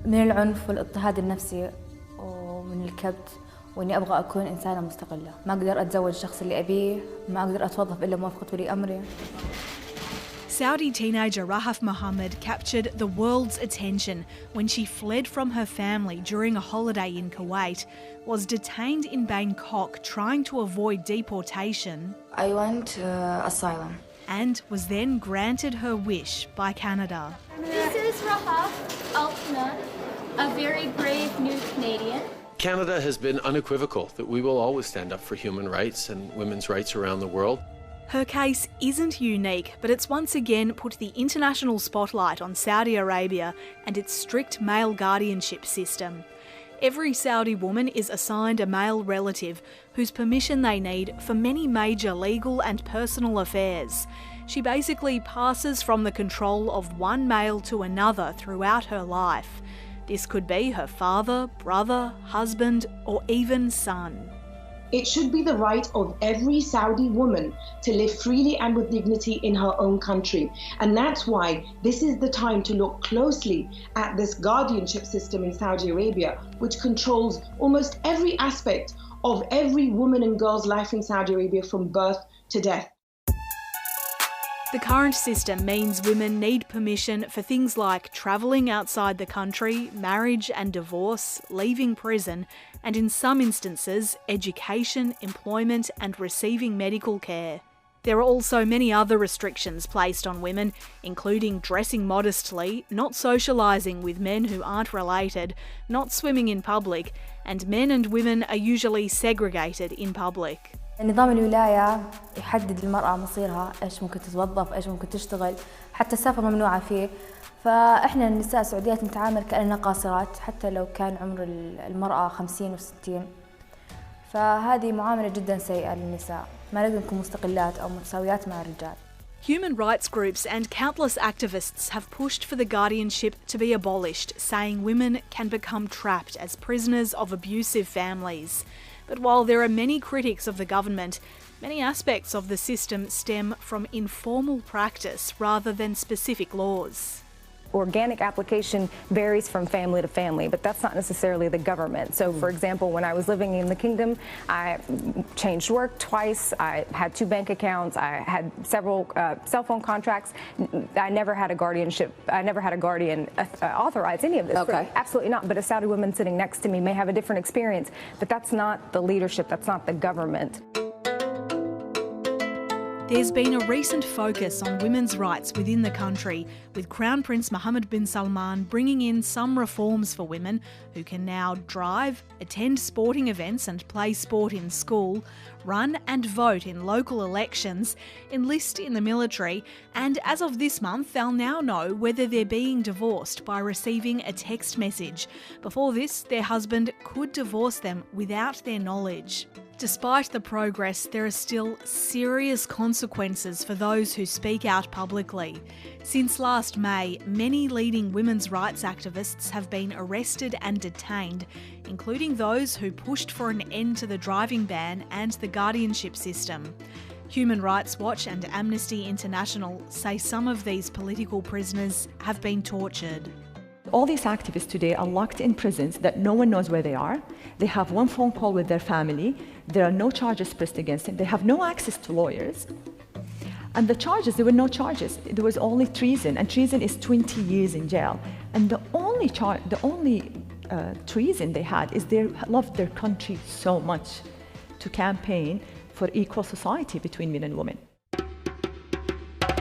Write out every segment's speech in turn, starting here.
من العنف والاضطهاد النفسي ومن الكبت، وإني أبغى أكون إنسانة مستقلة، ما أقدر أتزوج الشخص اللي أبيه، ما أقدر أتوظف إلا موافقة ولي أمري. Saudi teenager Rahaf Mohammed captured the world's attention when she fled from her family during a holiday in Kuwait, was detained in Bangkok trying to avoid deportation. I want asylum. And was then granted her wish by Canada. This is Rahaf Altman, a very brave new Canadian. Canada has been unequivocal that we will always stand up for human rights and women's rights around the world. Her case isn't unique, but it's once again put the international spotlight on Saudi Arabia and its strict male guardianship system. Every Saudi woman is assigned a male relative whose permission they need for many major legal and personal affairs. She basically passes from the control of one male to another throughout her life. This could be her father, brother, husband, or even son. It should be the right of every Saudi woman to live freely and with dignity in her own country. And that's why this is the time to look closely at this guardianship system in Saudi Arabia, which controls almost every aspect of every woman and girl's life in Saudi Arabia from birth to death. The current system means women need permission for things like travelling outside the country, marriage and divorce, leaving prison, and in some instances, education, employment and receiving medical care. There are also many other restrictions placed on women, including dressing modestly, not socialising with men who aren't related, not swimming in public, and men and women are usually segregated in public. نظام الولاية يحدد المرأة مصيرها، إيش ممكن تتوظف، إيش ممكن تشتغل، حتى السفر ممنوعة فيه. فإحنا النساء السعوديات نتعامل كأننا قاصرات حتى لو كان عمر المرأة 50 و60. فهذه معاملة جدا سيئة للنساء، ما نقدر نكون مستقلات أو متساويات مع الرجال. Human rights groups and countless activists have pushed for the guardianship to be abolished, saying women can become trapped as prisoners of abusive families. But while there are many critics of the government, many aspects of the system stem from informal practice rather than specific laws. Organic application varies from family to family, but that's not necessarily the government. So, for example, when I was living in the kingdom, I changed work twice, I had 2 bank accounts, I had several cell phone contracts. I never had a guardianship, I never had a guardian authorize any of this. Okay. Absolutely not, but a Saudi woman sitting next to me may have a different experience, but that's not the leadership, that's not the government. There's been a recent focus on women's rights within the country, with Crown Prince Mohammed bin Salman bringing in some reforms for women who can now drive, attend sporting events and play sport in school, run and vote in local elections, enlist in the military, and as of this month they'll now know whether they're being divorced by receiving a text message. Before this, their husband could divorce them without their knowledge. Despite the progress, there are still serious consequences for those who speak out publicly. Since last May, many leading women's rights activists have been arrested and detained, including those who pushed for an end to the driving ban and the guardianship system. Human Rights Watch and Amnesty International say some of these political prisoners have been tortured. All these activists today are locked in prisons that no one knows where they are. They have one phone call with their family. There are no charges pressed against them. They have no access to lawyers. And the charges, there were no charges. There was only treason, and treason is 20 years in jail. And the only treason they had is they loved their country so much to campaign for equal society between men and women.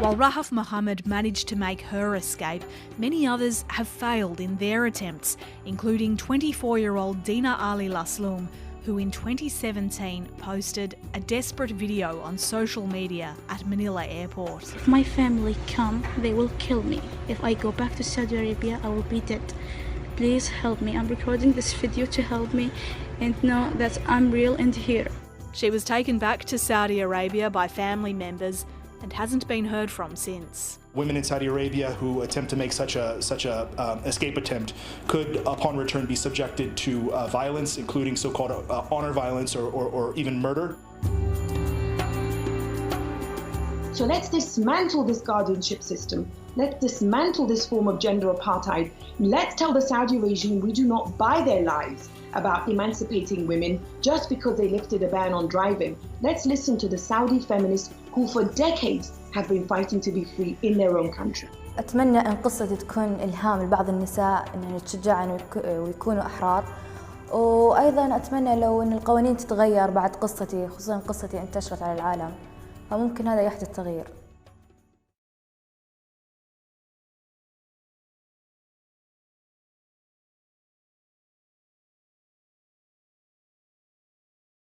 While Rahaf Mohammed managed to make her escape, many others have failed in their attempts, including 24-year-old Dina Ali Lasloum, who in 2017 posted a desperate video on social media at Manila Airport. If my family come, they will kill me. If I go back to Saudi Arabia, I will be dead. Please help me. I'm recording this video to help me and know that I'm real and here. She was taken back to Saudi Arabia by family members and hasn't been heard from since. Women in Saudi Arabia who attempt to make such a escape attempt could, upon return, be subjected to violence, including so-called honor violence or even murder. So let's dismantle this guardianship system. Let's dismantle this form of gender apartheid. Let's tell the Saudi regime we do not buy their lies about emancipating women just because they lifted a ban on driving. Let's listen to the Saudi feminists who for decades have been fighting to be free in their own country. أتمنى أن قصتي تكون إلهام لبعض النساء أنهم يتشجعن ويكونوا أحرار، وأيضاً أتمنى لو أن القوانين تتغير بعد قصتي، خصوصاً قصتي انتشرت على العالم، فممكن هذا يحدث تغيير.